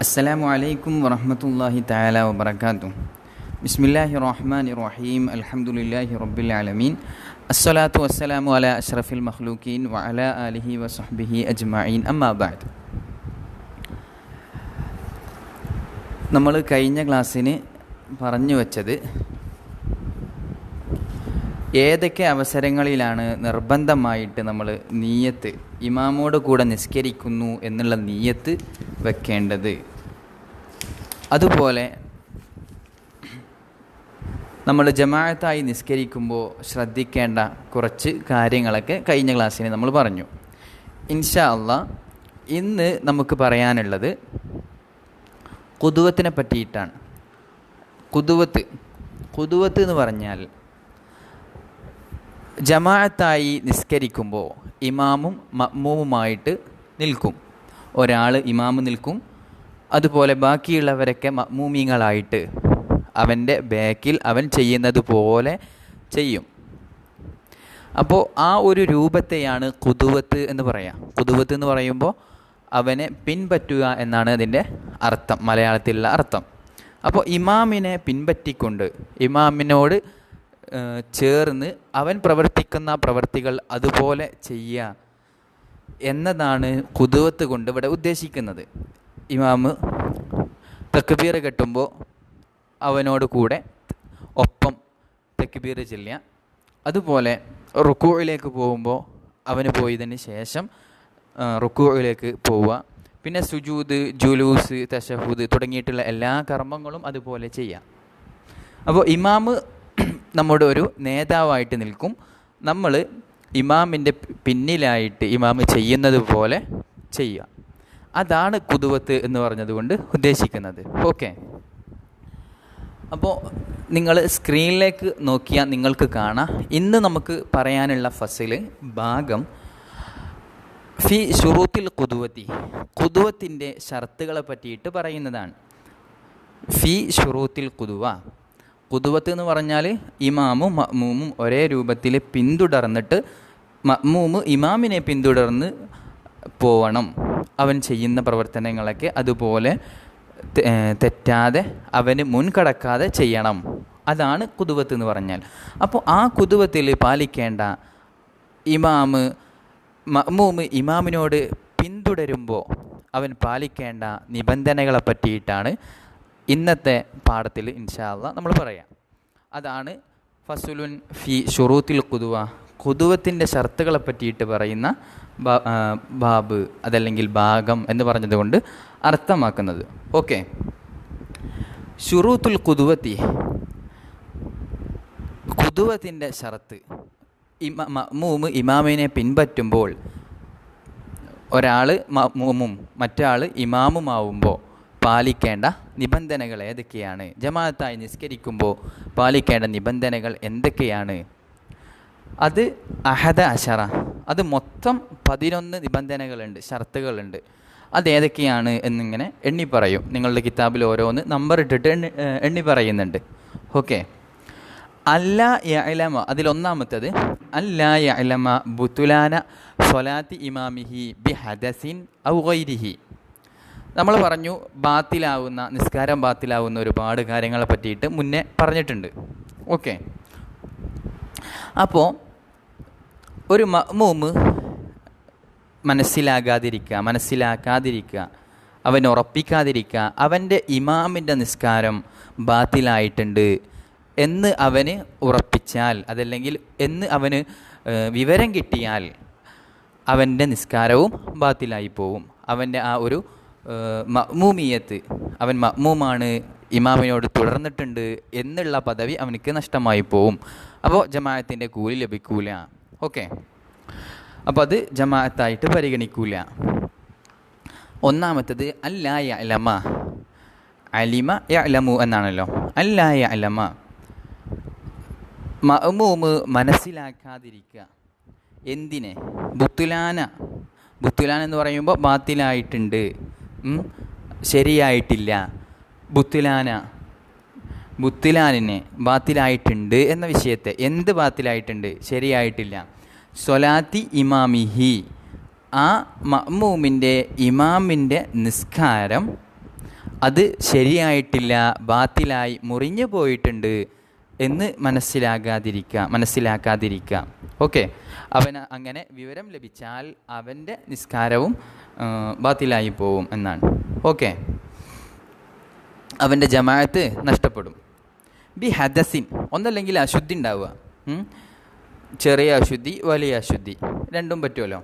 അസ്സലാമു അലൈക്കും വറഹ്മത്തുള്ളാഹി തആല വബറകാതുഹു. ബിസ്മില്ലാഹിർ റഹ്മാനിർ റഹീം. അൽഹംദുലില്ലാഹി റബ്ബിൽ ആലമീൻ. അസ്സലാത്തു വസ്സലാമു അലാ അഷ്റഫിൽ മഖ്ലൂഖീൻ വഅലാ ആലിഹി വസഹ്ബിഹി അജ്മഈൻ. അമ്മാ ബഅദ്. നമ്മൾ കഴിഞ്ഞ ക്ലാസ്സിന് പറഞ്ഞു വച്ചത് ഏതൊക്കെ അവസരങ്ങളിലാണ് നിർബന്ധമായിട്ട് നമ്മൾ നീയത്ത് ഇമാമോട് കൂടെ നിസ്കരിക്കുന്നു എന്നുള്ള നീയത്ത് വെക്കേണ്ടത്. അതുപോലെ നമ്മൾ ജമാഅത്തായി നിസ്കരിക്കുമ്പോൾ ശ്രദ്ധിക്കേണ്ട കുറച്ച് കാര്യങ്ങളൊക്കെ കഴിഞ്ഞ ക്ലാസ്സിന് നമ്മൾ പറഞ്ഞു. ഇൻഷാ അല്ലാഹ് ഇന്ന് നമുക്ക് പറയാനുള്ളത് ഖുദുവത്തിനെ പറ്റിയിട്ടാണ്. ഖുദുവത്ത് എന്ന് പറഞ്ഞാൽ ജമാഅത്തായി നിസ്കരിക്കുമ്പോൾ ഇമാമും മഅ്മൂമുമായിട്ട് നിൽക്കും. ഒരാൾ ഇമാമ് നിൽക്കും, അതുപോലെ ബാക്കിയുള്ളവരൊക്കെ മഅ്മൂമീങ്ങളായിട്ട് അവൻ്റെ ബാക്കിൽ അവൻ ചെയ്യുന്നത് പോലെ ചെയ്യും. അപ്പോൾ ആ ഒരു രൂപത്തെയാണ് ഖുദുവത്ത് എന്ന് പറയാം. ഖുദുവത്ത് എന്ന് പറയുമ്പോൾ അവനെ പിൻപറ്റുക എന്നാണ് അതിൻ്റെ അർത്ഥം, മലയാളത്തിലുള്ള അർത്ഥം. അപ്പോൾ ഇമാമിനെ പിൻപറ്റിക്കൊണ്ട് ഇമാമിനോട് ചേർന്ന് അവൻ പ്രവർത്തിക്കുന്ന പ്രവർത്തികൾ അതുപോലെ ചെയ്യുക എന്നതാണ് ഖുദുവത്ത് കൊണ്ട് ഇവിടെ ഉദ്ദേശിക്കുന്നത്. ഇമാമ് തക്ബീർ കെട്ടുമ്പോൾ അവനോട് കൂടെ ഒപ്പം തക്ബീർ ചൊല്ലുക. അതുപോലെ റുക്കൂഇലേക്ക് പോകുമ്പോൾ അവന് പോയതിന് ശേഷം റുക്കൂഇലേക്ക് പോവുക. പിന്നെ സുജൂദ്, ജുലൂസ്, തശഹുദ് തുടങ്ങിയിട്ടുള്ള എല്ലാ കർമ്മങ്ങളും അതുപോലെ ചെയ്യാം. അപ്പോൾ ഇമാമ് നമ്മുടെ ഒരു നേതാവായിട്ട് നിൽക്കും. നമ്മൾ ഇമാമിൻ്റെ പിന്നിലായിട്ട് ഇമാമ് ചെയ്യുന്നത് പോലെ ചെയ്യുക. അതാണ് ഖുദുവത്ത് എന്ന് പറഞ്ഞതുകൊണ്ട് ഉദ്ദേശിക്കുന്നത്. ഓക്കെ, അപ്പോൾ നിങ്ങൾ സ്ക്രീനിലേക്ക് നോക്കിയാൽ നിങ്ങൾക്ക് കാണാം. ഇന്ന് നമുക്ക് പറയാനുള്ള ഫസിൽ ഭാഗം ഫി ശുറൂത്തിൽ ഖുദുവത്തി, ഖുദുവത്തിൻ്റെ ഷർത്തുകളെ പറ്റിയിട്ട് പറയുന്നതാണ്. ഫി ശുറൂത്തിൽ ഖുദുവ, ഖുദുവത്ത് എന്ന് പറഞ്ഞാൽ ഇമാമും മഅ്മൂമും ഒരേ രൂപത്തിൽ പിന്തുടർന്നിട്ട് മഅ്മൂമ് ഇമാമിനെ പിന്തുടർന്ന് പോവണം. അവൻ ചെയ്യുന്ന പ്രവർത്തനങ്ങളൊക്കെ അതുപോലെ തെറ്റാതെ അവന് മുൻകടക്കാതെ ചെയ്യണം. അതാണ് ഖുദുവത്ത് എന്ന് പറഞ്ഞാൽ. അപ്പോൾ ആ ഖുദുവത്തിൽ പാലിക്കേണ്ട മഅ്മൂമ് ഇമാമിനോട് പിന്തുടരുമ്പോൾ അവൻ പാലിക്കേണ്ട നിബന്ധനകളെ പറ്റിയിട്ടാണ് ഇന്നത്തെ പാഠത്തിൽ ഇൻഷാ അല്ലാഹ് നമ്മൾ പറയാം. അതാണ് ഫസുലുൻ ഫി ശുറൂത്തിൽ ഖുദുവ, ഖുദുവത്തിൻ്റെ ഷർത്തുകളെ പറ്റിയിട്ട് പറയുന്ന ബാബ് അതല്ലെങ്കിൽ ഭാഗം എന്ന് പറഞ്ഞതുകൊണ്ട് അർത്ഥമാക്കുന്നത്. ഓക്കെ, ശുറൂത്തുൽ ഖുദുവത്തി, ഖുദുവത്തിൻ്റെ ഷർത്ത്. മഅ്മൂമ് ഇമാമിനെ പിൻപറ്റുമ്പോൾ ഒരാൾ മഅ്മൂമും മറ്റാൾ ഇമാമുമാവുമ്പോൾ പാലിക്കേണ്ട നിബന്ധനകൾ ഏതൊക്കെയാണ്? ജമാഅത്തായി നിസ്കരിക്കുമ്പോൾ പാലിക്കേണ്ട നിബന്ധനകൾ എന്തൊക്കെയാണ്? അത് അഹദ അശറ, അത് മൊത്തം 11 നിബന്ധനകളുണ്ട്, ഷർത്തുകളുണ്ട്. അതേതൊക്കെയാണ് എന്നിങ്ങനെ എണ്ണി പറയും. നിങ്ങളുടെ കിതാബിൽ ഓരോന്ന് നമ്പർ ഇട്ടിട്ട് എണ്ണി പറയുന്നുണ്ട്. ഓക്കെ, അല്ലാ യഅലമ, അതിലൊന്നാമത്തത് അല്ലാ യഅലമ ബുതുലാന സ്വലാത്തി ഇമാമിഹി ബി ഹദസിൻ ഔ ഗൈരിഹി. നമ്മൾ പറഞ്ഞു ബാത്തിലാവുന്ന, നിസ്കാരം ബാത്തിലാവുന്ന ഒരുപാട് കാര്യങ്ങളെ പറ്റിയിട്ട് മുന്നേ പറഞ്ഞിട്ടുണ്ട്. ഓക്കെ, അപ്പോൾ ഒരു മഅ്മൂമ് മനസ്സിലാക്കാതിരിക്കുക, അവൻ ഉറപ്പിക്കാതിരിക്കുക, അവൻ്റെ ഇമാമിൻ്റെ നിസ്കാരം ബാത്തിലായിട്ടുണ്ട് എന്ന് അവന് ഉറപ്പിച്ചാൽ, അതല്ലെങ്കിൽ എന്ന് അവന് വിവരം കിട്ടിയാൽ അവൻ്റെ നിസ്കാരവും ബാത്തിലായി പോവും. അവൻ്റെ ആ ഒരു മഅ്മൂമിയത്ത്, അവൻ മഅ്മൂമാണ്, ഇമാമിനോട് തുടർന്നിട്ടുണ്ട് എന്നുള്ള പദവി അവനക്ക് നഷ്ടമായി പോവും. അപ്പോൾ ജമാഅത്തിൻ്റെ കൂലി ലഭിക്കൂല. ഓക്കെ, അപ്പോൾ അത് ജമാഅത്തായിട്ട് പരിഗണിക്കൂല. ഒന്നാമത്തത് അല്ലാ യഅലമ, അലിമ യഅലമു എന്നാണല്ലോ. അല്ലാ യഅലമ, മഅ്മൂമ് മനസ്സിലാക്കാതിരിക്കുക. എന്തിനെ? ബുത്തുലാന എന്ന് പറയുമ്പോൾ ബാത്തിലായിട്ടുണ്ട്, ശരിയായിട്ടില്ല. ബുത്തുലാനിനെ ബാത്തിലായിട്ടുണ്ട് എന്ന വിഷയത്തെ, എന്ത് ബാത്തിലായിട്ടുണ്ട്? ശരിയായിട്ടില്ല. സ്വലാത്തി ഇമാമിഹി, ആ മഅ്മൂമിൻ്റെ ഇമാമിൻ്റെ നിസ്കാരം അത് ശരിയായിട്ടില്ല, ബാത്തിലായി മുറിഞ്ഞു പോയിട്ടുണ്ട് എന്ന് മനസ്സിലാക്കാതിരിക്കുക. ഓക്കെ, അവന് അങ്ങനെ വിവരം ലഭിച്ചാൽ അവൻ്റെ നിസ്കാരവും ബാത്തിലായി പോവും എന്നാണ്. ഓക്കെ, അവൻ്റെ ജമാഅത്ത് നഷ്ടപ്പെടും. ബി ഹദസിൻ, ഒന്നല്ലെങ്കിൽ അശുദ്ധി ഉണ്ടാവുക, ചെറിയ അശുദ്ധി വലിയ അശുദ്ധി രണ്ടും പറ്റുമല്ലോ.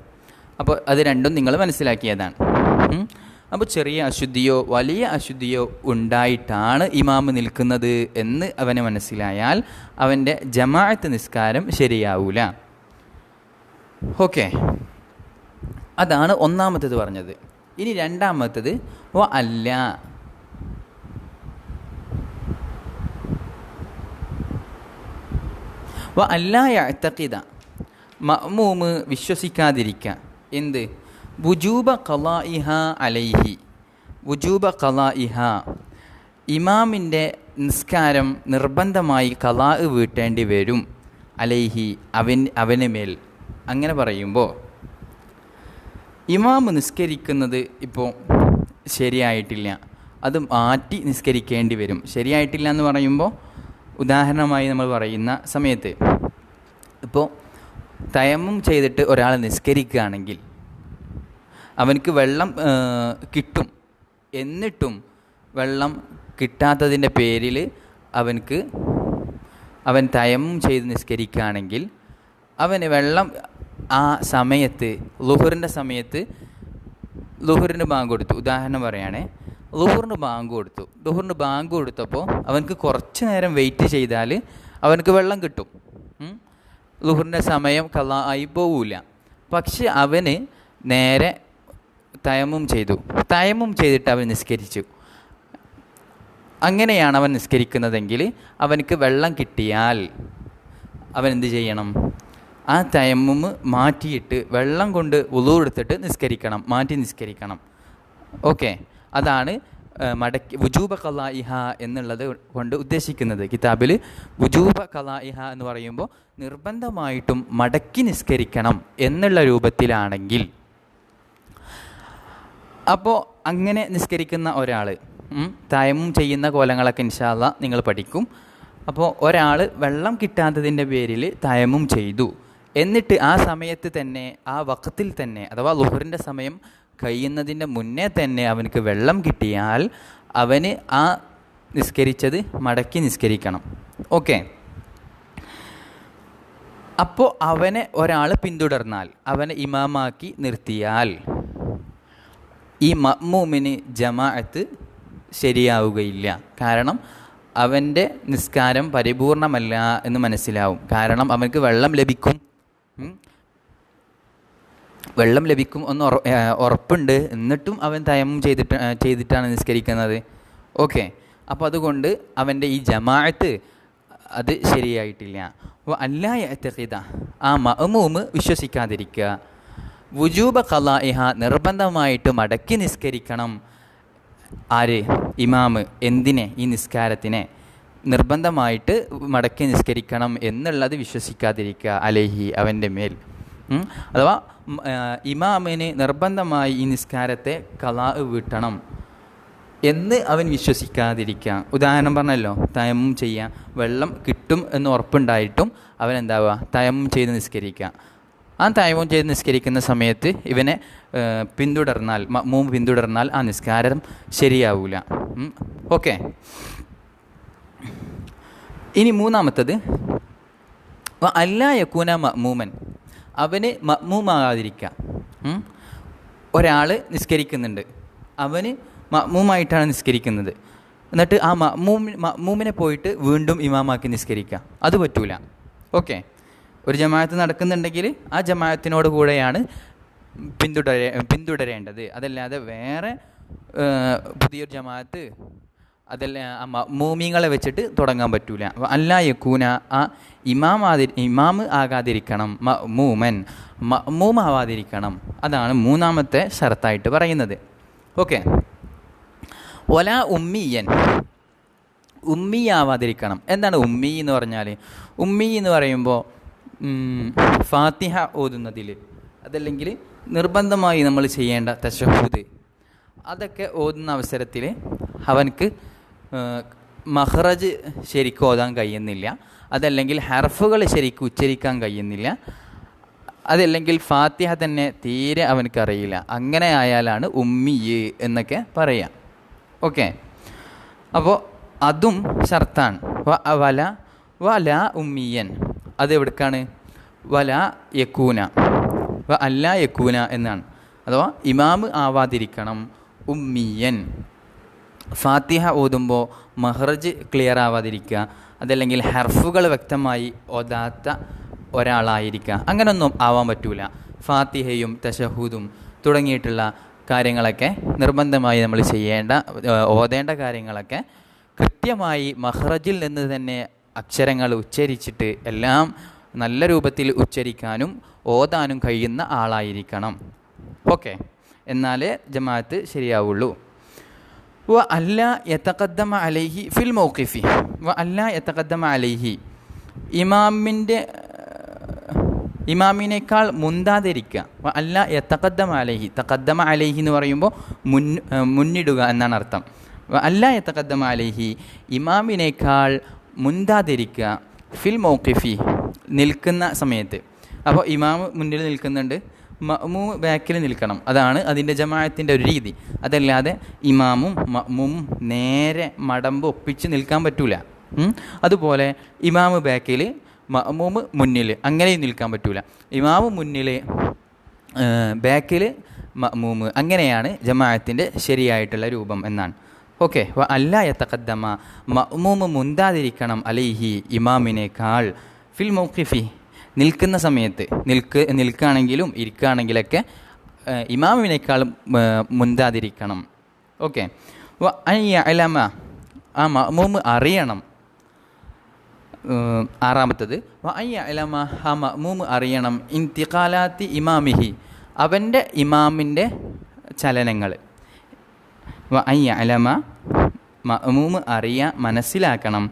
അപ്പോൾ അത് രണ്ടും നിങ്ങൾ മനസ്സിലാക്കിയതാണ്. അപ്പോൾ ചെറിയ അശുദ്ധിയോ വലിയ അശുദ്ധിയോ ഉണ്ടായിട്ടാണ് ഇമാമ് നിൽക്കുന്നത് എന്ന് അവന് മനസ്സിലായാൽ അവൻ്റെ ജമാഅത്ത് നിസ്കാരം ശരിയാവൂല. ഓക്കെ, അതാണ് ഒന്നാമത്തേത് പറഞ്ഞത്. ഇനി രണ്ടാമത്തേത് അല്ല, യഅ്തഖിദ, മഅ്മൂമ് വിശ്വസിക്കാതിരിക്കുക. എന്ത്? വുജൂബ ഖളാഇഹ അലൈഹി, വുജൂബ ഖളാഇഹ, ഇമാമിൻ്റെ നിസ്കാരം നിർബന്ധമായി ഖളാ വീട്ടേണ്ടി വരും, അലൈഹി, അവന് മേൽ. അങ്ങനെ പറയുമ്പോൾ ഇമാമ് നിസ്കരിക്കുന്നത് ഇപ്പോൾ ശരിയായിട്ടില്ല, അത് മാറ്റി നിസ്കരിക്കേണ്ടി വരും. ശരിയായിട്ടില്ല എന്ന് പറയുമ്പോൾ ഉദാഹരണമായി നമ്മൾ പറയുന്ന സമയത്ത് ഇപ്പോൾ തയമ്മും ചെയ്തിട്ട് ഒരാൾ നിസ്കരിക്കുകയാണെങ്കിൽ അവനക്ക് വെള്ളം കിട്ടും, എന്നിട്ടും വെള്ളം കിട്ടാത്തതിൻ്റെ പേരിൽ അവൻ തയമ്മും ചെയ്ത് നിസ്കരിക്കുകയാണെങ്കിൽ അവന് വെള്ളം ആ സമയത്ത് ളുഹറിൻ്റെ സമയത്ത് ളുഹറിന് ബാങ്ക് കൊടുത്തു, ഉദാഹരണം പറയുകയാണെ, ളുഹറിന് ബാങ്ക് കൊടുത്തപ്പോൾ അവനക്ക് കുറച്ച് നേരം വെയിറ്റ് ചെയ്താൽ അവനക്ക് വെള്ളം കിട്ടും, ളുഹറിൻ്റെ സമയം ഖളാ ആയി പോവില്ല. പക്ഷെ അവന് നേരെ തയമ്മും ചെയ്തിട്ട് അവൻ നിസ്കരിച്ചു. അങ്ങനെയാണ് അവൻ നിസ്കരിക്കുന്നതെങ്കിൽ അവനക്ക് വെള്ളം കിട്ടിയാൽ അവൻ എന്ത് ചെയ്യണം? ആ തയമ്മും മാറ്റിയിട്ട് വെള്ളം കൊണ്ട് വുളൂ എടുത്തിട്ട് മാറ്റി നിസ്കരിക്കണം. ഓക്കെ, അതാണ് വുജൂബ ഖളാഇഹ എന്നുള്ളത് കൊണ്ട് ഉദ്ദേശിക്കുന്നത്. കിതാബിൽ വുജൂബ ഖളാഇഹ എന്ന് പറയുമ്പോൾ നിർബന്ധമായിട്ടും മടക്കി നിസ്കരിക്കണം എന്നുള്ള രൂപത്തിലാണെങ്കിൽ, അപ്പോൾ അങ്ങനെ നിസ്കരിക്കുന്ന ഒരാൾ തയമ്മും ചെയ്യുന്ന കോലങ്ങളൊക്കെ ഇൻഷാ അല്ലാഹ് നിങ്ങൾ പഠിക്കും. അപ്പോൾ ഒരാൾ വെള്ളം കിട്ടാത്തതിൻ്റെ പേരിൽ തയമ്മും ചെയ്തു, എന്നിട്ട് ആ സമയത്ത് തന്നെ ആ വഖത്തിൽ തന്നെ അഥവാ ളുഹറിൻ്റെ സമയം കഴിയുന്നതിൻ്റെ മുന്നേ തന്നെ അവനക്ക് വെള്ളം കിട്ടിയാൽ അവന് ആ നിസ്കരിച്ചത് മടക്കി നിസ്കരിക്കണം. ഓക്കെ, അപ്പോൾ അവനെ ഒരാൾ പിന്തുടർന്നാൽ, അവനെ ഇമാമാക്കി നിർത്തിയാൽ ഈ മഅ്മൂമിന് ജമാഅത്ത് ശരിയാവുകയില്ല. കാരണം അവൻ്റെ നിസ്കാരം പരിപൂർണമല്ല എന്ന് മനസ്സിലാവും. കാരണം അവനക്ക് വെള്ളം ലഭിക്കും എന്ന് ഉറപ്പുണ്ട്, എന്നിട്ടും അവൻ തയമ്മും ചെയ്തിട്ടാണ് നിസ്കരിക്കുന്നത്. ഓക്കെ, അപ്പോൾ അതുകൊണ്ട് അവൻ്റെ ഈ ജമാഅത്ത് അത് ശരിയായിട്ടില്ല. അല്ലാ യഅ്തഖിദ, ആ മഅ്മൂമ് വിശ്വസിക്കാതിരിക്കുക. വുജൂബ ഖളാഇഹ, നിർബന്ധമായിട്ട് മടക്കി നിസ്കരിക്കണം. ആര്? ഇമാമ്. എന്തിനെ? ഈ നിസ്കാരത്തിനെ നിർബന്ധമായിട്ട് മടക്കി നിസ്കരിക്കണം എന്നുള്ളത് വിശ്വസിക്കാതിരിക്കുക. അലൈഹി, അവൻ്റെ മേൽ. അഥവാ ഇമാമിന് നിർബന്ധമായി ഈ നിസ്കാരത്തെ ഖളാ വീട്ടണം എന്ന് അവൻ വിശ്വസിക്കാതിരിക്കുക. ഉദാഹരണം പറഞ്ഞല്ലോ, തയമ്മും ചെയ്യാം, വെള്ളം കിട്ടും എന്ന് ഉറപ്പുണ്ടായിട്ടും അവൻ എന്താവുക? തയമ്മും ചെയ്ത് നിസ്കരിക്കുക. ആ തയമ്മും ചെയ്ത് നിസ്കരിക്കുന്ന സമയത്ത് ഇവനെ പിന്തുടർന്നാൽ ആ നിസ്കാരം ശരിയാവൂല. ഓക്കെ, ഇനി മൂന്നാമത്തത് അല്ലാ യകൂന മഅ്മൂമൻ, അവന് മഅ്മൂമാകാതിരിക്കുക. ഒരാൾ നിസ്കരിക്കുന്നുണ്ട്, അവന് മഅ്മൂമായിട്ടാണ് നിസ്കരിക്കുന്നത്, എന്നിട്ട് ആ മഅ്മൂമിനെ പോയിട്ട് വീണ്ടും ഇമാമാക്കി നിസ്കരിക്കുക, അത് പറ്റൂല. ഓക്കെ, ഒരു ജമാഅത്ത് നടക്കുന്നുണ്ടെങ്കിൽ ആ ജമാഅത്തിനോട് കൂടെയാണ് പിന്തുടരേണ്ടത്. അതല്ലാതെ വേറെ പുതിയൊരു ജമാഅത്ത് അതല്ല ആ മഅ്മൂമിങ്ങളെ വെച്ചിട്ട് തുടങ്ങാൻ പറ്റൂല. അല്ലാ യകൂന, ആ ഇമാമ് ആകാതിരിക്കണം, മഅ്മൂമാവാതിരിക്കണം. അതാണ് മൂന്നാമത്തെ ഷർത്തായിട്ട് പറയുന്നത്. ഓക്കെ, വലാ ഉമ്മിയൻ, ഉമ്മിയാവാതിരിക്കണം. എന്താണ് ഉമ്മി എന്ന് പറഞ്ഞാൽ? ഉമ്മി എന്ന് പറയുമ്പോൾ ഫാത്തിഹ ഓതുന്നതിൽ, അതല്ലെങ്കിൽ നിർബന്ധമായി നമ്മൾ ചെയ്യേണ്ട തശഹൂദ്, അതൊക്കെ ഓതുന്ന അവസരത്തിൽ അവനക്ക് മഹ്റജ് ശരിക്കും ഓതാൻ കഴിയുന്നില്ല, അതല്ലെങ്കിൽ ഹർഫുകൾ ശരിക്കും ഉച്ചരിക്കാൻ കഴിയുന്നില്ല, അതല്ലെങ്കിൽ ഫാത്തിഹ തന്നെ തീരെ അവനക്കറിയില്ല, അങ്ങനെ ആയാലാണ് ഉമ്മിയ് എന്നൊക്കെ പറയാം. ഓക്കെ, അപ്പോൾ അതും ഷർത്താണ്. വല ഉമ്മിയൻ, അത് എവിടേക്കാണ്? വല യക്കൂന, അല്ല യക്കൂന എന്നാണ്. അഥവാ ഇമാമ് ആവാതിരിക്കണം ഉമ്മിയൻ. ഫാത്തിഹ ഓതുമ്പോൾ മഹ്റജ് ക്ലിയർ ആവാതിരിക്കുക, അതല്ലെങ്കിൽ ഹർഫുകൾ വ്യക്തമായി ഓതാത്ത ഒരാളായിരിക്കുക, അങ്ങനൊന്നും ആവാൻ പറ്റൂല. ഫാത്തിഹയും തശഹൂദും തുടങ്ങിയിട്ടുള്ള കാര്യങ്ങളൊക്കെ നിർബന്ധമായി നമ്മൾ ഓതേണ്ട കാര്യങ്ങളൊക്കെ കൃത്യമായി മഹ്റജിൽ നിന്ന് തന്നെ അക്ഷരങ്ങൾ ഉച്ചരിച്ചിട്ട് എല്ലാം നല്ല രൂപത്തിൽ ഉച്ചരിക്കാനും ഓതാനും കഴിയുന്ന ആളായിരിക്കണം. ഓക്കെ, എന്നാലേ ജമാഅത്ത് ശരിയാവുള്ളൂ. അല്ല യതഖദ്ദമ അലൈഹി ഫിൽ മൗഖിഫി, അല്ല യതഖദ്ദമ അലൈഹി, ഇമാമിനേക്കാൾ മുന്താതിരിക്കുക. അല്ല യതഖദ്ദമ അലൈഹി, തഖദ്ദമ അലൈഹി എന്ന് പറയുമ്പോൾ മുന്നിടുക എന്നാണ് അർത്ഥം. അല്ല യതഖദ്ദമ അലൈഹി, ഇമാമിനേക്കാൾ മുന്താതിരിക്കുക. ഫിൽ മൗഖിഫി, നിൽക്കുന്ന സമയത്ത്. അപ്പോൾ ഇമാം മുന്നിൽ നിൽക്കുന്നുണ്ട്, മഅ്മൂം ബാക്കിൽ നിൽക്കണം. അതാണ് അതിൻ്റെ ജമാഅത്തിൻ്റെ ഒരു രീതി. അതല്ലാതെ ഇമാമും മഅ്മൂമും നേരെ മടമ്പ് ഒപ്പിച്ച് നിൽക്കാൻ പറ്റൂല. അതുപോലെ ഇമാമ് ബാക്കിൽ മഅ്മൂം മുന്നിൽ, അങ്ങനെയും നിൽക്കാൻ പറ്റൂല. ഇമാമ് മുന്നിൽ ബാക്കിൽ മഅ്മൂം, അങ്ങനെയാണ് ജമാഅത്തിൻ്റെ ശരിയായിട്ടുള്ള രൂപം എന്നാണ്. ഓക്കെ, അല്ല യതഖദ്ദമ, മഅ്മൂം മുന്താതിരിക്കണം അലൈഹി, ഇമാമിനേക്കാൾ. ഫിൽ മൗഖിഫി, നിൽക്കുന്ന സമയത്ത്, നിൽക്കുകയാണെങ്കിലും ഇരിക്കുകയാണെങ്കിലൊക്കെ ഇമാമിനേക്കാൾ മുന്താതിരിക്കണം. ഓക്കെ, അൻ യഅലമ, ആ മഅ്മൂം അറിയണം. ആറാമത്തത് അൻ യഅലമ, ആ മഅ്മൂം അറിയണം. ഇന്തിഖാലാത്തി ഇമാമിഹി, അവൻ്റെ ഇമാമിൻ്റെ ചലനങ്ങൾ. അൻ യഅലമ, മഅ്മൂം മനസ്സിലാക്കണം.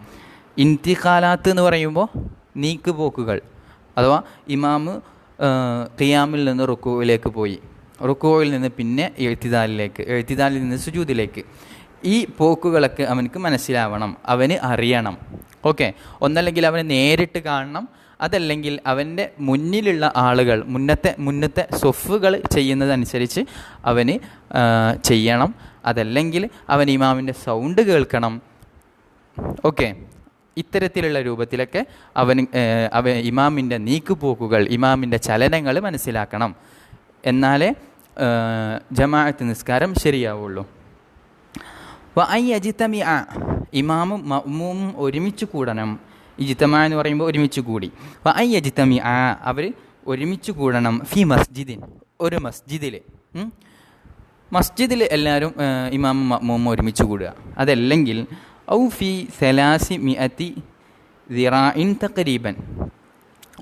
ഇന്തിഖാലാത്ത് എന്ന് പറയുമ്പോൾ നീക്കുപോക്കുകൾ, അഥവാ ഇമാമ് ഖിയാമിൽ നിന്ന് റുക്കൂവിലേക്ക് പോയി, റുക്കൂവിൽ നിന്ന് പിന്നെ എഴുത്തിദാലിൽ നിന്ന് സുജൂദിലേക്ക്, ഈ പോക്കുകളൊക്കെ അവനക്ക് മനസ്സിലാവണം, അവന് അറിയണം. ഓക്കെ, ഒന്നല്ലെങ്കിൽ അവന് നേരിട്ട് കാണണം, അതല്ലെങ്കിൽ അവൻ്റെ മുന്നിലുള്ള ആളുകൾ മുന്നത്തെ സ്വഫുകൾ ചെയ്യുന്നതനുസരിച്ച് അവന് ചെയ്യണം, അതല്ലെങ്കിൽ അവൻ ഇമാമിൻ്റെ സൗണ്ട് കേൾക്കണം. ഓക്കെ, ഇത്തരത്തിലുള്ള രൂപത്തിലൊക്കെ അവൻ ഇമാമിൻ്റെ നീക്കുപോക്കുകൾ, ഇമാമിൻ്റെ ചലനങ്ങൾ മനസ്സിലാക്കണം. എന്നാലേ ജമാഅത്ത് നിസ്കാരം ശരിയാവുള്ളൂ. അൻ യജ്തമിഅ, ഇമാമും മഅ്മൂമും ഒരുമിച്ച് കൂടണം. ഇജ്തിമാ എന്ന് പറയുമ്പോൾ ഒരുമിച്ച് കൂടി. അൻ യജ്തമിഅ, അവർ ഒരുമിച്ച് കൂടണം. ഫി മസ്ജിദിൻ, ഒരു മസ്ജിദിൽ എല്ലാവരും ഇമാമും മഅ്മൂമും ഒരുമിച്ച് കൂടുക. അതല്ലെങ്കിൽ ഔ ഫി 300 ദിറാഇൻ തഖരീബൻ,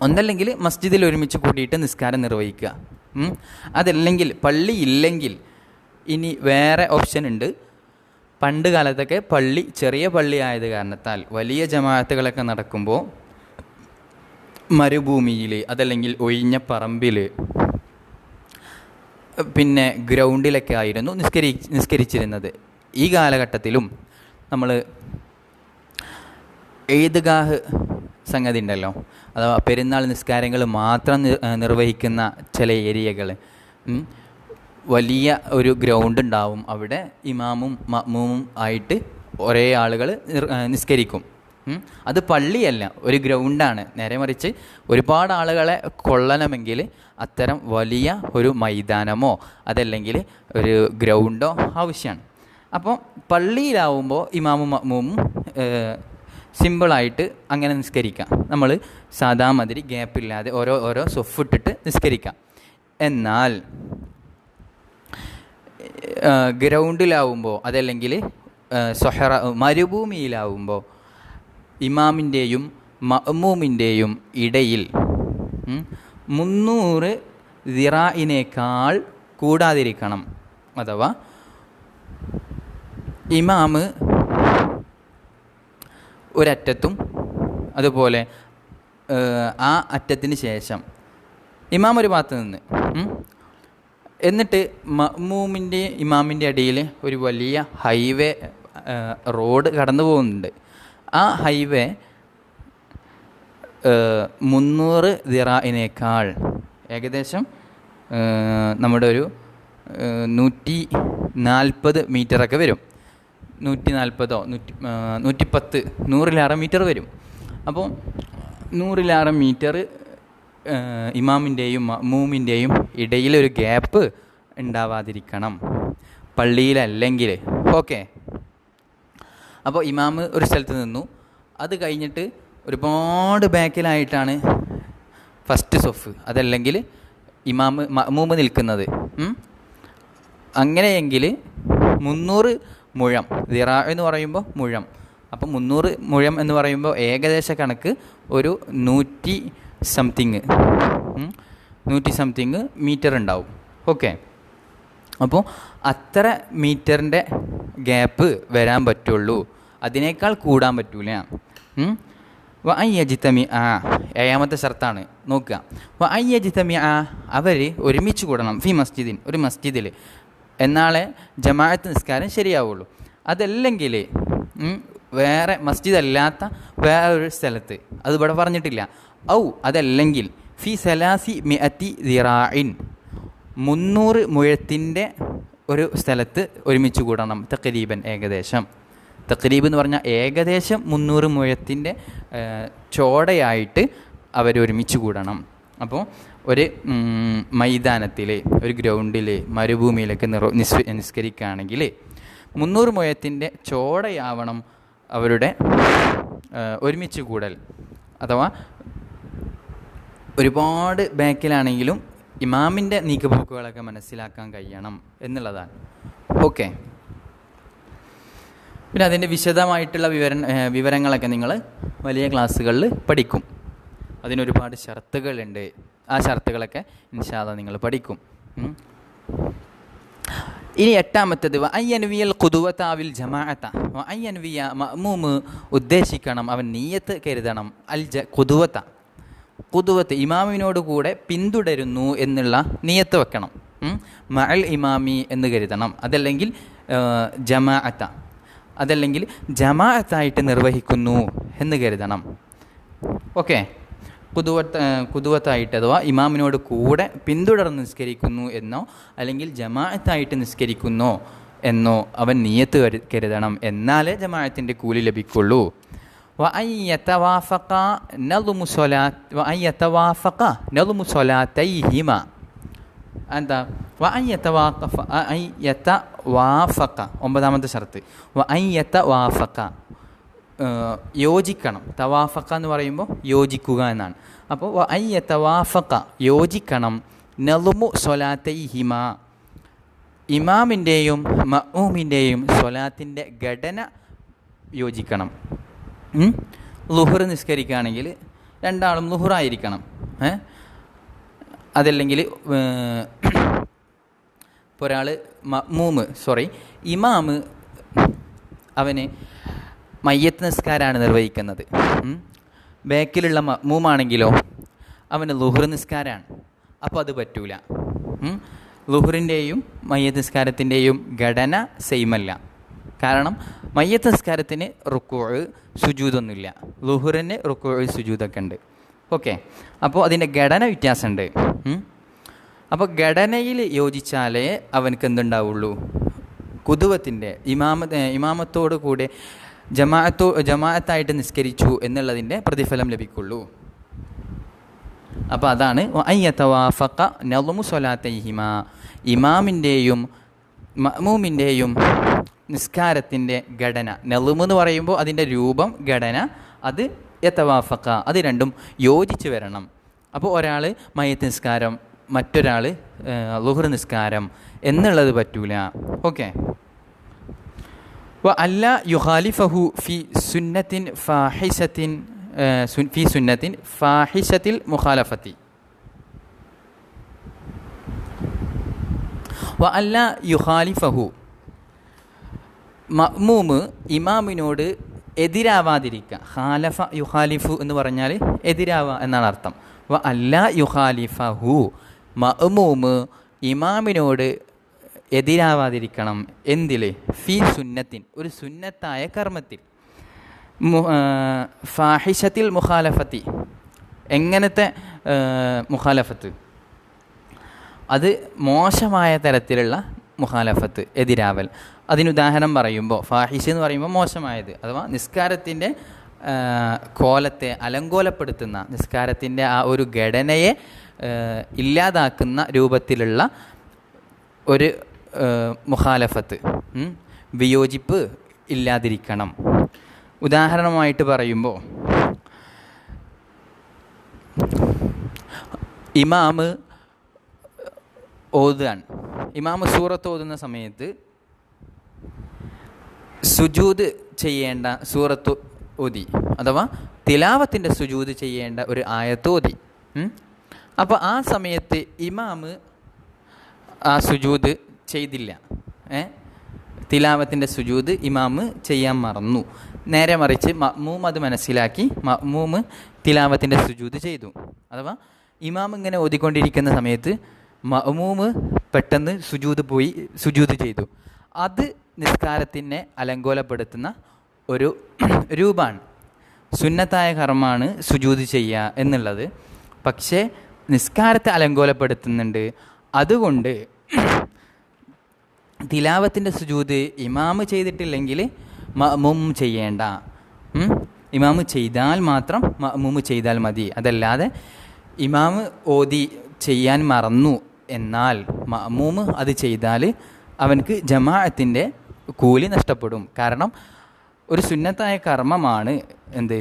ഒന്നല്ലെങ്കിൽ മസ്ജിദിൽ ഒരുമിച്ച് കൂടിയിട്ട് നിസ്കാരം നിർവഹിക്കുക. അതല്ലെങ്കിൽ പള്ളി ഇല്ലെങ്കിൽ ഇനി വേറെ ഓപ്ഷൻ ഉണ്ട്. പണ്ട് കാലത്തൊക്കെ ചെറിയ പള്ളി ആയത് കാരണത്താൽ വലിയ ജമാഅത്തുകളൊക്കെ നടക്കുമ്പോൾ മരുഭൂമിയിൽ, അതല്ലെങ്കിൽ ഒഴിഞ്ഞ പറമ്പിൽ, പിന്നെ ഗ്രൗണ്ടിലൊക്കെ ആയിരുന്നു നിസ്കരിച്ചിരുന്നത്. ഈ കാലഘട്ടത്തിലും നമ്മൾ ഈദ്ഗാഹ് സംഗതി ഉണ്ടല്ലോ, അഥവാ പെരുന്നാൾ നിസ്കാരങ്ങൾ മാത്രം നിർവഹിക്കുന്ന ചില ഏരിയകൾ, വലിയ ഒരു ഗ്രൗണ്ട് ഉണ്ടാവും. അവിടെ ഇമാമും മഅ്മൂമും ആയിട്ട് ഒരേ ആളുകൾ നിസ്കരിക്കും. അത് പള്ളിയല്ല, ഒരു ഗ്രൗണ്ടാണ്. നേരെ മറിച്ച് ഒരുപാട് ആളുകളെ കൊള്ളണമെങ്കിൽ അത്തരം വലിയ ഒരു മൈതാനമോ അതല്ലെങ്കിൽ ഒരു ഗ്രൗണ്ടോ ആവശ്യമാണ്. അപ്പോൾ പള്ളിയിലാവുമ്പോൾ ഇമാമും മഅ്മൂമും സിമ്പിളായിട്ട് അങ്ങനെ നിസ്കരിക്കാം. നമ്മൾ സാധാ മാതിരി ഗ്യാപ്പില്ലാതെ ഓരോ സൊഫിട്ടിട്ട് നിസ്കരിക്കാം. എന്നാൽ ഗ്രൗണ്ടിലാവുമ്പോൾ അതല്ലെങ്കിൽ മരുഭൂമിയിലാവുമ്പോൾ ഇമാമിൻ്റെയും മഅ്മൂമിൻ്റെയും ഇടയിൽ 300 ദിറാഇനേക്കാൾ കൂടാതിരിക്കണം. അഥവാ ഇമാമ് ഒരറ്റത്തും അതുപോലെ ആ അറ്റത്തിന് ശേഷം ഇമാം ഒരു ഭാഗത്ത് നിന്ന്, എന്നിട്ട് മഅ്മൂമിൻ്റെ ഇമാമിൻ്റെ ഇടയിൽ ഒരു വലിയ ഹൈവേ റോഡ് കടന്നു പോകുന്നുണ്ട്. ആ ഹൈവേ 300 ദിറാഇനേക്കാൾ ഏകദേശം നമ്മുടെ ഒരു 140 മീറ്ററൊക്കെ വരും. 140 110 100-ലേറെ മീറ്റർ വരും. അപ്പോൾ 100-ലേറെ മീറ്റർ ഇമാമിൻ്റെയും മഅ്മൂമിൻ്റെയും ഇടയിലൊരു ഗ്യാപ്പ് ഉണ്ടാവാതിരിക്കണം പള്ളിയിലല്ലെങ്കിൽ. ഓക്കെ. അപ്പോൾ ഇമാമ് ഒരു സ്ഥലത്ത് നിന്നു. അത് കഴിഞ്ഞിട്ട് ഒരുപാട് ബാക്കിലായിട്ടാണ് ഫസ്റ്റ് സൊഫ്, അതല്ലെങ്കിൽ മഅ്മൂമ് നിൽക്കുന്നത്. അങ്ങനെയെങ്കിൽ 300 മുഴം, ദിറാ എന്ന് പറയുമ്പോൾ മുഴം, അപ്പം 300 മുഴം എന്ന് പറയുമ്പോൾ ഏകദേശ കണക്ക് ഒരു 100 സംതിങ് മീറ്റർ ഉണ്ടാവും. ഓക്കെ. അപ്പോൾ അത്ര മീറ്ററിൻ്റെ ഗ്യാപ്പ് വരാൻ പറ്റുള്ളൂ, അതിനേക്കാൾ കൂടാൻ പറ്റൂല. ഏഴാമത്തെ ഷർത്താണ്. നോക്കുക. അവർ ഒരുമിച്ച് കൂടണം ഫി മസ്ജിദിൻ, ഒരു മസ്ജിദിൽ, എന്നാലേ ജമാഅത്ത് നിസ്കാരം ശരിയാവുള്ളൂ. അതല്ലെങ്കിൽ വേറെ മസ്ജിദ് അല്ലാത്ത വേറൊരു സ്ഥലത്ത്, അത് ഇവിടെ പറഞ്ഞിട്ടില്ല. അതല്ലെങ്കിൽ ഫി സലാസി മിഅത്തി ദിറാഇൻ, 300 മുഴത്തിൻ്റെ ഒരു സ്ഥലത്ത് ഒരുമിച്ച് കൂടണം. തഖരീബൻ, ഏകദേശം. തഖരീബ് എന്ന് പറഞ്ഞാൽ ഏകദേശം 300 മുഴത്തിൻ്റെ ചോടയായിട്ട് അവരൊരുമിച്ച് കൂടണം. അപ്പോൾ ഒരു മൈതാനത്തിൽ, ഒരു ഗ്രൗണ്ടിൽ, മരുഭൂമിയിലൊക്കെ നിസ്കരിക്കുകയാണെങ്കിൽ 300 മുഴത്തിൻ്റെ ചോടയാവണം അവരുടെ ഒരുമിച്ച് കൂടൽ. അഥവാ ഒരുപാട് ബാക്കിലാണെങ്കിലും ഇമാമിൻ്റെ നീക്കുപോക്കുകളൊക്കെ മനസ്സിലാക്കാൻ കഴിയണം എന്നുള്ളതാണ്. ഓക്കെ. പിന്നെ അതിൻ്റെ വിശദമായിട്ടുള്ള വിവരങ്ങളൊക്കെ നിങ്ങൾ വലിയ ക്ലാസ്സുകളിൽ പഠിക്കും. അതിനൊരുപാട് ഷർത്തുകളുണ്ട്. ആ ഷർത്തുകളൊക്കെ ഇൻഷാ അല്ലാഹ് നിങ്ങൾ പഠിക്കും. ഇനി എട്ടാമത്തേത് വഅയ്യൻവിയൽ ഖുദുവതാവിൽ ജമാഅത. വഅയ്യൻവിയ മഅ്മൂമ് ഉദ്ദേശിക്കണം, അവൻ നിയ്യത്ത് കരുതണം. ഖുദുവത്ത് ഇമാമിനോട് കൂടെ പിന്തുടരുന്നു എന്നുള്ള നിയ്യത്ത് വെക്കണം. മഅൽ ഇമാമി എന്ന് കരുതണം. അതല്ലെങ്കിൽ ജമാഅത്ത, അതല്ലെങ്കിൽ ജമാഅത്തായിട്ട് നിർവഹിക്കുന്നു എന്ന് കരുതണം. ഓക്കെ. ഖുദുവത്തായിട്ട് അഥവാ ഇമാമിനോട് കൂടെ പിന്തുടർന്ന് നിസ്കരിക്കുന്നു എന്നോ അല്ലെങ്കിൽ ജമാഅത്തായിട്ട് നിസ്കരിക്കുന്നോ എന്നോ അവൻ നിയ്യത്ത് കരുതണം. എന്നാലേ ജമാഅത്തിൻ്റെ കൂലി ലഭിക്കുള്ളൂ. വഅൻ യതവാഫഖ നളുമു സ്വലാത്തൈഹിമ. എന്താ? വഅൻ യതവാഫഖ, 9ാമത്തെ ഷർത്ത്. വഅൻ യതവാഫഖ, യോജിക്കണം. തവാഫഖ എന്ന് പറയുമ്പോൾ യോജിക്കുക എന്നാണ്. അപ്പോൾ വഅൻ യതവാഫഖ, യോജിക്കണം. നളുമു സ്വലാത്തൈഹിമ, ഇമാമിൻ്റെയും മഅ്മൂമിൻ്റെയും സ്വലാത്തിൻ്റെ ഘടന യോജിക്കണം. ളുഹർ നിസ്കരിക്കുകയാണെങ്കിൽ രണ്ടാളും ളുഹറായിരിക്കണം. അതല്ലെങ്കിൽ ഇപ്പോൾ ഒരാൾ ഇമാമ് അവന് മയ്യത്ത് നിസ്കാരമാണ് നിർവഹിക്കുന്നത്. ബാക്കിലുള്ള മഅ്മൂമാണെങ്കിലോ അവന് ളുഹർ നിസ്കാരമാണ്. അപ്പോൾ അത് പറ്റൂല. ളുഹറിൻ്റെയും മയ്യത്ത് നിസ്കാരത്തിൻ്റെയും ഘടന സെയിമല്ല. കാരണം മയ്യത്ത് നിസ്കാരത്തിന് റുക്കൂഅ് സുജൂദൊന്നുമില്ല, ളുഹറിന് റുക്കൂഅ് സുജൂദൊക്കെ ഉണ്ട്. ഓക്കെ. അപ്പോൾ അതിൻ്റെ ഘടന വ്യത്യാസമുണ്ട്. അപ്പോൾ ഘടനയിൽ യോജിച്ചാലേ അവനക്ക് എന്തുണ്ടാവുള്ളൂ? ഖുദുവത്തിൻ്റെ ഇമാമത്തോടു കൂടെ ജമാഅത്തായിട്ട് നിസ്കരിച്ചു എന്നുള്ളതിൻ്റെ പ്രതിഫലം ലഭിക്കുള്ളൂ. അപ്പോൾ അതാണ് വഅൻ യതവാഫഖ നളുമു സ്വലാത്തൈഹിമ, ഇമാമിൻ്റെയും മഅ്മൂമിൻ്റെയും നിസ്കാരത്തിൻ്റെ ഘടന. നളുമ് എന്ന് പറയുമ്പോൾ അതിൻ്റെ രൂപം, ഘടന, അത് യതവാഫഖ, അത് രണ്ടും യോജിച്ച് വരണം. അപ്പോൾ ഒരാൾ മയ്യത്ത് നിസ്കാരം, മറ്റൊരാൾ ളുഹർ നിസ്കാരം എന്നുള്ളത് പറ്റൂല. ഓക്കെ. വഅല്ല യുഖാലിഫഹു ഫി സുന്നത്തിൻ ഫാഹിശത്തിൽ മുഖാലഫത്തി. വഅല്ല യുഖാലിഫഹു, മഅ്മൂമ് ഇമാമിനോട് എതിരാവാതിരിക്കുക. ഖാലഫ യുഖാലിഫു എന്ന് പറഞ്ഞാൽ എതിരാവുക എന്നാണ് അർത്ഥം. വഅല്ല യുഖാലിഫഹു, മഅ്മൂമ് ഇമാമിനോട് എതിരാവാതിരിക്കണം. എന്തിൽ? ഫി സുന്നത്തിൻ, ഒരു സുന്നത്തായ കർമ്മത്തിൽ. ഫാഹിഷത്തിൽ മുഖാലഫത്തി, എങ്ങനത്തെ മുഖാലഫത്ത്? അത് മോശമായ തരത്തിലുള്ള മുഖാലഫത്ത്, എതിരാവൽ. അതിനുദാഹരണം പറയുമ്പോൾ ഫാഹിഷ് എന്ന് പറയുമ്പോൾ മോശമായത്, അഥവാ നിസ്കാരത്തിൻ്റെ കോലത്തെ അലങ്കോലപ്പെടുത്തുന്ന, നിസ്കാരത്തിൻ്റെ ആ ഒരു ഘടനയെ ഇല്ലാതാക്കുന്ന രൂപത്തിലുള്ള ഒരു മുഖാലഫത്ത്, വിയോജിപ്പ് ഇല്ലാതിരിക്കണം. ഉദാഹരണമായിട്ട് പറയുമ്പോൾ ഇമാമ് ഓതുകയാണ്. ഇമാമ് സൂറത്ത് ഓതുന്ന സമയത്ത് സുജൂദ് ചെയ്യേണ്ട സൂറത്ത് ഓതി, അഥവാ തിലാവത്തിൻ്റെ സുജൂദ് ചെയ്യേണ്ട ഒരു ആയത്ത് ഓതി. അപ്പോൾ ആ സമയത്ത് ഇമാമ് ആ സുജൂദ് ചെയ്തില്ല. തിലാവത്തിൻ്റെ സുജൂദ് ഇമാമ് ചെയ്യാൻ മറന്നു. നേരെ മറിച്ച് മഅ്മൂം അത് മനസ്സിലാക്കി മഅ്മൂം തിലാവത്തിൻ്റെ സുജൂദ് ചെയ്തു. അഥവാ ഇമാം ഇങ്ങനെ ഓതിക്കൊണ്ടിരിക്കുന്ന സമയത്ത് മഅ്മൂം പെട്ടെന്ന് സുജൂദ് ചെയ്തു. അത് നിസ്കാരത്തിനെ അലങ്കോലപ്പെടുത്തുന്ന ഒരു രൂപമാണ്. സുന്നത്തായ കർമ്മമാണ് സുജൂദ് ചെയ്യുക എന്നുള്ളത്. പക്ഷേ നിസ്കാരത്തെ അലങ്കോലപ്പെടുത്തുന്നുണ്ട്. അതുകൊണ്ട് തിലാവത്തിൻ്റെ സുജൂദ് ഇമാമ് ചെയ്തിട്ടില്ലെങ്കിൽ മഅ്മൂം ചെയ്യേണ്ട. ഇമാമ് ചെയ്താൽ മാത്രം മഅ്മൂം ചെയ്താൽ മതി. അതല്ലാതെ ഇമാമ് ഓതി ചെയ്യാൻ മറന്നു എന്നാൽ മഅ്മൂം അത് ചെയ്താൽ അവനക്ക് ജമാഅത്തിൻ്റെ കൂലി നഷ്ടപ്പെടും. കാരണം ഒരു സുന്നത്തായ കർമ്മമാണ് എന്ത്?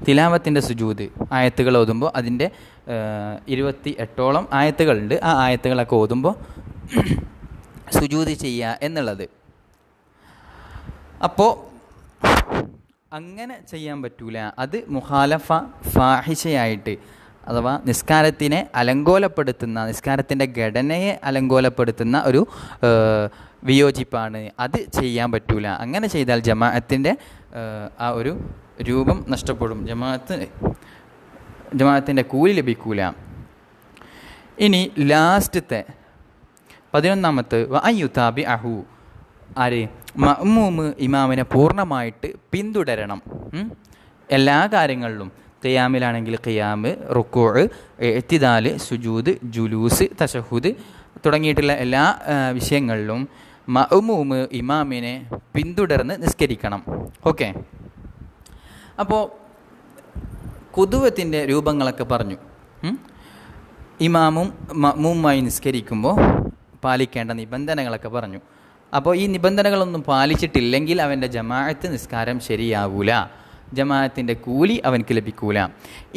തിലാവത്തിൻ്റെ സുജൂദ്. ആയത്തുകൾ ഓതുമ്പോൾ അതിൻ്റെ 28ഓളം ആയത്തുകളുണ്ട്. ആ ആയത്തുകളൊക്കെ ഓതുമ്പോൾ സുജൂദ് ചെയ്യുക എന്നുള്ളത്. അപ്പോൾ അങ്ങനെ ചെയ്യാൻ പറ്റൂല. അത് മുഖാലഫ ഫാഹിഷയായിട്ട്, അഥവാ നിസ്കാരത്തിനെ അലങ്കോലപ്പെടുത്തുന്ന, നിസ്കാരത്തിൻ്റെ ഘടനയെ അലങ്കോലപ്പെടുത്തുന്ന ഒരു വിയോജിപ്പാണ്. അത് ചെയ്യാൻ പറ്റൂല. അങ്ങനെ ചെയ്താൽ ജമാഅത്തിൻ്റെ ആ ഒരു രൂപം നഷ്ടപ്പെടും. ജമാഅത്തിൻ്റെ കൂലി ലഭിക്കൂല. ഇനി ലാസ്റ്റത്തെ 11ാമത്തെ വഅയ്യുതാബി അഹു, ആര്? മഅ്മൂം ഇമാമിനെ പൂർണ്ണമായിട്ട് പിന്തുടരണം. എല്ലാ കാര്യങ്ങളിലും. ഖിയാമിലാണെങ്കിൽ ഖിയാമ്, റുക്കൂഅ്, ഇഅ്തിദാൽ, സുജൂദ്, ജുലൂസ്, തശഹുദ് തുടങ്ങിയിട്ടുള്ള എല്ലാ വിഷയങ്ങളിലും മഅ്മൂം ഇമാമിനെ പിന്തുടർന്ന് നിസ്കരിക്കണം. ഓക്കെ. അപ്പോൾ ഖുദുവത്തിൻ്റെ രൂപങ്ങളൊക്കെ പറഞ്ഞു. ഇമാമും മഅ്മൂമായി നിസ്കരിക്കുമ്പോൾ പാലിക്കേണ്ട നിബന്ധനകളൊക്കെ പറഞ്ഞു. അപ്പോൾ ഈ നിബന്ധനകളൊന്നും പാലിച്ചിട്ടില്ലെങ്കിൽ അവൻ്റെ ജമാഅത്ത് നിസ്കാരം ശരിയാവൂല, ജമാഅത്തിൻ്റെ കൂലി അവനക്ക് ലഭിക്കൂല.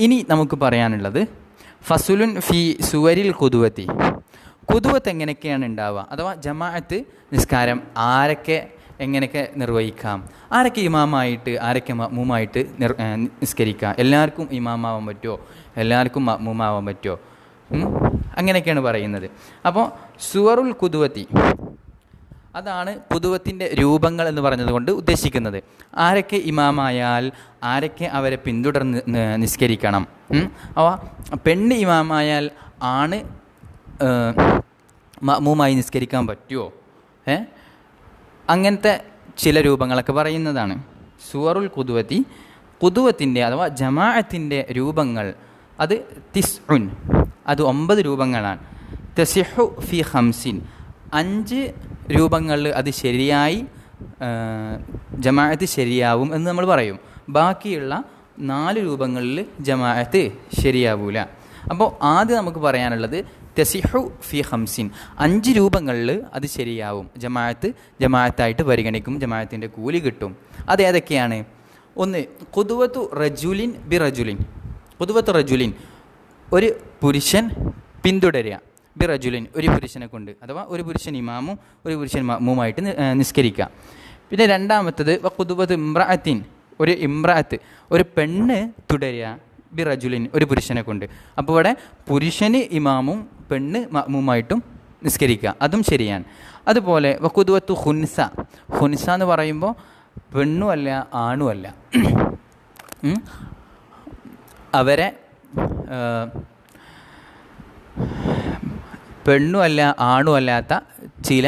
ഇനി നമുക്ക് പറയാനുള്ളത് ഫസുലുൻ ഫി സുവരിൽ ഖുദുവത്തി. ഖുദുവത്ത് എങ്ങനെയൊക്കെയാണ് ഉണ്ടാവുക, അഥവാ ജമാഅത്ത് നിസ്കാരം ആരൊക്കെ എങ്ങനെയൊക്കെ നിർവഹിക്കാം, ആരൊക്കെ ഇമാമായിട്ട് ആരൊക്കെ മഅ്മൂമായിട്ട് നിസ്കരിക്കാം, എല്ലാവർക്കും ഇമാമാവാൻ പറ്റുമോ, എല്ലാവർക്കും മഅ്മൂമാവാൻ പറ്റുമോ, അങ്ങനെയൊക്കെയാണ് പറയുന്നത്. അപ്പോൾ സുവറുൽ ഖുദുവത്തി, അതാണ് ഖുദുവത്തിൻ്റെ രൂപങ്ങൾ എന്ന് പറഞ്ഞതുകൊണ്ട് ഉദ്ദേശിക്കുന്നത്. ആരൊക്കെ ഇമാമായാൽ ആരൊക്കെ അവരെ പിന്തുടർന്ന് നിസ്കരിക്കണം. അവ പെണ്ണ് ഇമാമായാൽ ആണ് മഅ്മൂമായി നിസ്കരിക്കാൻ പറ്റുമോ, അങ്ങനത്തെ ചില രൂപങ്ങളൊക്കെ പറയുന്നതാണ്. സുവറുൽ ഖുദുവത്തി, ഖുദുവത്തിൻ്റെ അഥവാ ജമാഅത്തിൻ്റെ രൂപങ്ങൾ അത് തിസ്ഉൻ, അത് 9 രൂപങ്ങളാണ്. തസിഹു ഫി ഖംസിൻ, 5 രൂപങ്ങളിൽ അത് ശരിയായി ജമാഅത്ത് ശരിയാവും എന്ന് നമ്മൾ പറയും. ബാക്കിയുള്ള 4 രൂപങ്ങളിൽ ജമാഅത്ത് ശരിയാവൂല. അപ്പോൾ ആദ്യം നമുക്ക് പറയാനുള്ളത് തസിഹു ഫി ഖംസിൻ, 5 രൂപങ്ങളിൽ അത് ശരിയാവും, ജമാഅത്തായിട്ട് പരിഗണിക്കും, ജമാഅത്തിൻ്റെ കൂലി കിട്ടും. അത് ഏതൊക്കെയാണ്? ഒന്ന്, ഖുദുവത്തു റജുലിൻ ബി റജുലിൻ. ഖുദുവത്തു റജുലിൻ, ഒരു പുരുഷൻ പിന്തുടരുക, ബി റജുലിൻ, ഒരു പുരുഷനെ കൊണ്ട്, അഥവാ ഒരു പുരുഷൻ ഇമാമും ഒരു പുരുഷൻ മഅ്മൂമായിട്ട് നിസ്കരിക്കുക. പിന്നെ രണ്ടാമത്തത് ഖുദുവത്തു ഇംറഅത്തിൻ, ഒരു ഇംറഅത്ത്, ഒരു പെണ്ണ് തുടരുക, ബി റജുലിൻ, ഒരു പുരുഷനെ കൊണ്ട്. അപ്പോൾ ഇവിടെ പുരുഷന് ഇമാമും പെണ്ണ് മഅ്മൂമായിട്ടും നിസ്കരിക്കുക, അതും ശരിയാണ്. അതുപോലെ ഖുദുവത്തു ഖുൻസ, ഖുൻസ എന്ന് പറയുമ്പോൾ പെണ്ണുമല്ല ആണുമല്ല, അവരെ പെണ്ണുമല്ല ആണുമല്ലാത്ത ചില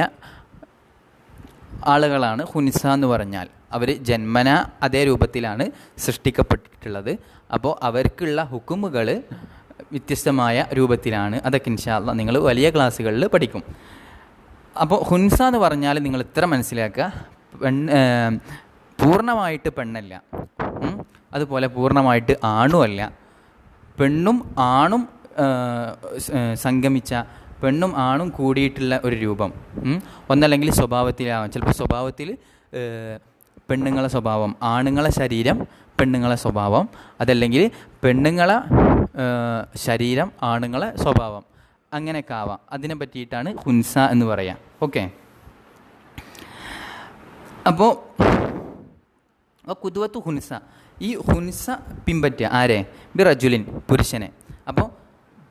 ആളുകളാണ് ഹുൻസ എന്ന് പറഞ്ഞാൽ. അവർ ജന്മന അതേ രൂപത്തിലാണ് സൃഷ്ടിക്കപ്പെട്ടിട്ടുള്ളത്. അപ്പോൾ അവർക്കുള്ള ഹുക്കുമുകൾ വ്യത്യസ്തമായ രൂപത്തിലാണ്. അതൊക്കെ ഇൻഷാ അല്ലാഹ് നിങ്ങൾ വലിയ ക്ലാസ്സുകളിൽ പഠിക്കും. അപ്പോൾ ഹുൻസ എന്ന് പറഞ്ഞാൽ നിങ്ങൾ ഇത്ര മനസ്സിലാക്കുക, പൂർണ്ണമായിട്ട് പെണ്ണല്ല, അതുപോലെ പൂർണ്ണമായിട്ട് ആണുമല്ല. പെണ്ണും ആണും സംഗമിച്ച, പെണ്ണും ആണും കൂടിയിട്ടുള്ള ഒരു രൂപം. ഒന്നല്ലെങ്കിൽ സ്വഭാവത്തിലാവാം, ചിലപ്പോൾ സ്വഭാവത്തിൽ പെണ്ണുങ്ങളെ സ്വഭാവം, ആണുങ്ങളെ ശരീരം പെണ്ണുങ്ങളെ സ്വഭാവം, അതല്ലെങ്കിൽ പെണ്ണുങ്ങളെ ശരീരം ആണുങ്ങളെ സ്വഭാവം, അങ്ങനെയൊക്കെ ആവാം. അതിനെ പറ്റിയിട്ടാണ് ഹുൻസ എന്ന് പറയാം. ഓക്കെ. അപ്പോൾ കുതുവത്തു ഹുൻസ, ഈ ഹുൻസ പിൻപറ്റുക ആരെ? ബി റജുലിൻ, പുരുഷനെ. അപ്പോൾ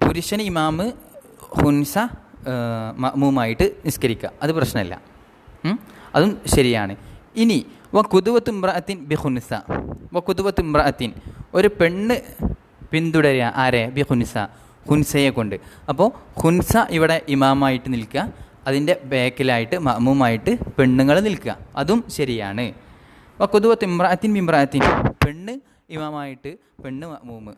പുരുഷന് ഇമാമ് ഹുൻസ മഅ്മൂമായിട്ട് നിസ്കരിക്കുക, അത് പ്രശ്നമില്ല, അതും ശരിയാണ്. ഇനി കുതുവത്ത് ഇമ്രഅത്തിൻ ബി ഹുൻസ, കുതുവത്ത് ഇമ്രഅത്തിൻ, ഒരു പെണ്ണ് പിന്തുടരുക ആരെ? ബി ഹുൻസ, ഹുൻസയെ കൊണ്ട്. അപ്പോൾ ഹുൻസ ഇവിടെ ഇമാമായിട്ട് നിൽക്കുക, അതിൻ്റെ ബാക്കിലായിട്ട് മഅ്മൂമായിട്ട് പെണ്ണുങ്ങൾ നിൽക്കുക, അതും ശരിയാണ്. കുതുവത്ത് ഇമ്രഅത്തിൻ ബി ഇമ്രഅത്തിൻ, പെണ്ണ് ഇമാമായിട്ട് പെണ്ണ് മഅ്മൂമ്,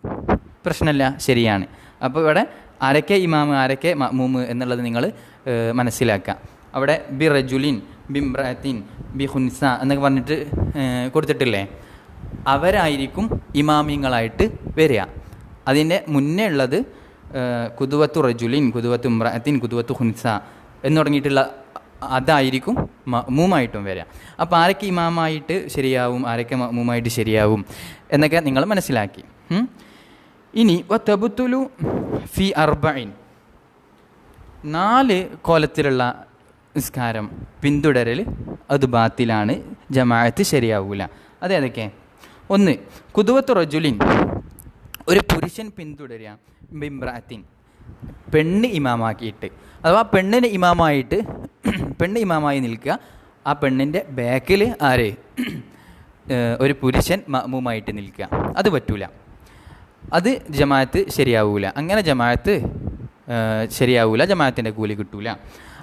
പ്രശ്നമില്ല, ശരിയാണ്. അപ്പോൾ ഇവിടെ ആരൊക്കെ ഇമാമ് ആരൊക്കെ മഅ്മൂമ് എന്നുള്ളത് നിങ്ങൾ മനസ്സിലാക്കുക. അവിടെ ബി റജുലിൻ ബി ഇമ്രഅത്തിൻ ബി ഹുൻസ എന്നൊക്കെ പറഞ്ഞിട്ട് കൊടുത്തിട്ടില്ലേ, അവരായിരിക്കും ഇമാമിങ്ങളായിട്ട് വരിക. അതിൻ്റെ മുന്നേ ഉള്ളത് കുതുവത്തു റജുലിൻ, കുതുവത്തു ഇമ്രഅത്തിൻ, കുതുവത്തു ഹുൻസ എന്ന് തുടങ്ങിയിട്ടുള്ള അതായിരിക്കും മഅ്മൂമായിട്ടും വരിക. അപ്പോൾ ആരൊക്കെ ഇമാമായിട്ട് ശരിയാവും, ആരൊക്കെ മഅ്മൂമായിട്ട് ശരിയാവും എന്നൊക്കെ നിങ്ങൾ മനസ്സിലാക്കി. ഇനി വതബ്തുലു ഫി അർബഇൻ, 4 കോലത്തിലുള്ള നിസ്കാരം പിന്തുടരൽ അത് ബാത്തിലാണ്, ജമാഅത്ത് ശരിയാവൂല. അതേതൊക്കെ? 1 കുതുവത്തു റജുലിൻ, ഒരു പുരുഷൻ പിന്തുടരുക ബിംബ്രഅത്തിൻ, പെണ്ണ് ഇമാമാക്കിയിട്ട്, അഥവാ പെണ്ണിന് ഇമാമായിട്ട് പെണ്ണ് ഇമാമായി നിൽക്കുക, ആ പെണ്ണിൻ്റെ ബാക്കിൽ ആര്? ഒരു പുരുഷൻ മഅ്മൂമായിട്ട് നിൽക്കുക, അത് പറ്റൂല, അത് ജമാഅത്ത് ശരിയാവൂല. അങ്ങനെ ജമാഅത്ത് ശരിയാവൂല, ജമാഅത്തിൻ്റെ കൂലി കിട്ടൂല.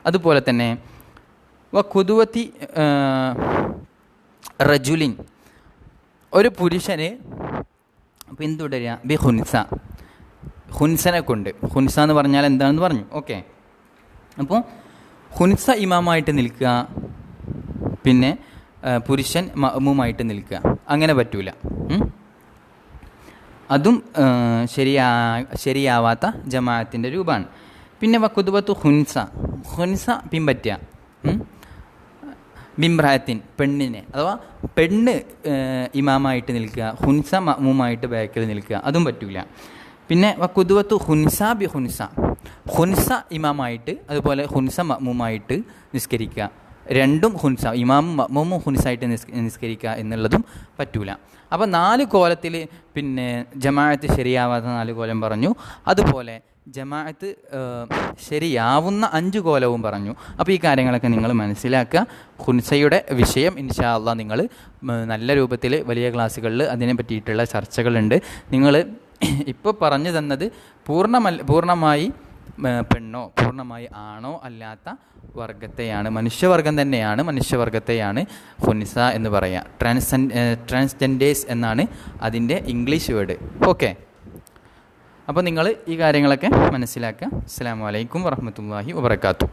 അതുപോലെ തന്നെ കുതുവത്തി റജുലിൻ, ഒരു പുരുഷന് പിന്തുടരുക ബി ഹുൻസ, ഹുൻസനെ കൊണ്ട്. ഹുൻസ എന്ന് പറഞ്ഞാൽ എന്താണെന്ന് പറഞ്ഞു. ഓക്കെ. അപ്പോൾ ഹുൻസ ഇമാമായിട്ട് നിൽക്കുക, പിന്നെ പുരുഷൻ മഅ്മൂമായിട്ട് നിൽക്കുക, അങ്ങനെ പറ്റൂല. അതും ശരിയാവാത്ത ജമാഅത്തിൻ്റെ രൂപമാണ്. പിന്നെ വക്കുതുവത്തു ഹുൻസ, ഹുൻസ പിൻപറ്റുക ബിംബ്രായത്തിൻ, പെണ്ണിനെ, അഥവാ പെണ്ണ് ഇമാമായിട്ട് നിൽക്കുക, ഹുൻസ മഅ്മൂമായിട്ട് ബാക്കിൽ നിൽക്കുക, അതും പറ്റൂല. പിന്നെ വക്കുതുവത്തു ഹുൻസ ബി ഹുൻസ, ഹുൻസ ഇമാമായിട്ട് അതുപോലെ ഹുൻസ മഅ്മൂമായിട്ട് നിസ്കരിക്കുക, രണ്ടും ഹുൻസ, ഇമാമും മഅ്മൂമും ഹുൻസായിട്ട് നിസ്കരിക്കുക എന്നുള്ളതും പറ്റൂല. അപ്പോൾ 4 കോലത്തിൽ പിന്നെ ജമാഅത്ത് ശരിയാവാത്ത 4 കോലം പറഞ്ഞു. അതുപോലെ ജമാഅത്ത് ശരിയാവുന്ന 5 കോലവും പറഞ്ഞു. അപ്പോൾ ഈ കാര്യങ്ങളൊക്കെ നിങ്ങൾ മനസ്സിലാക്കുക. ഹുൻസയുടെ വിഷയം ഇൻഷാ അല്ലാഹ് നിങ്ങൾ നല്ല രൂപത്തിൽ വലിയ ക്ലാസ്സുകളിൽ അതിനെ പറ്റിയിട്ടുള്ള ചർച്ചകളുണ്ട്. നിങ്ങൾ ഇപ്പോൾ പറഞ്ഞു തന്നത് പൂർണ്ണമായി പെണ്ണോ പൂർണ്ണമായി ആണോ അല്ലാത്ത വർഗത്തെയാണ്, മനുഷ്യവർഗത്തെയാണ് ഹുൻസ എന്ന് പറയുക. ട്രാൻസ്ജെൻഡേഴ്സ് എന്നാണ് അതിൻ്റെ ഇംഗ്ലീഷ് വേർഡ്. ഓക്കെ. അപ്പോൾ നിങ്ങൾ ഈ കാര്യങ്ങളൊക്കെ മനസ്സിലാക്കുക. അസ്സലാമു അലൈക്കും വറഹ്മത്തുള്ളാഹി വബറകാതുഹു.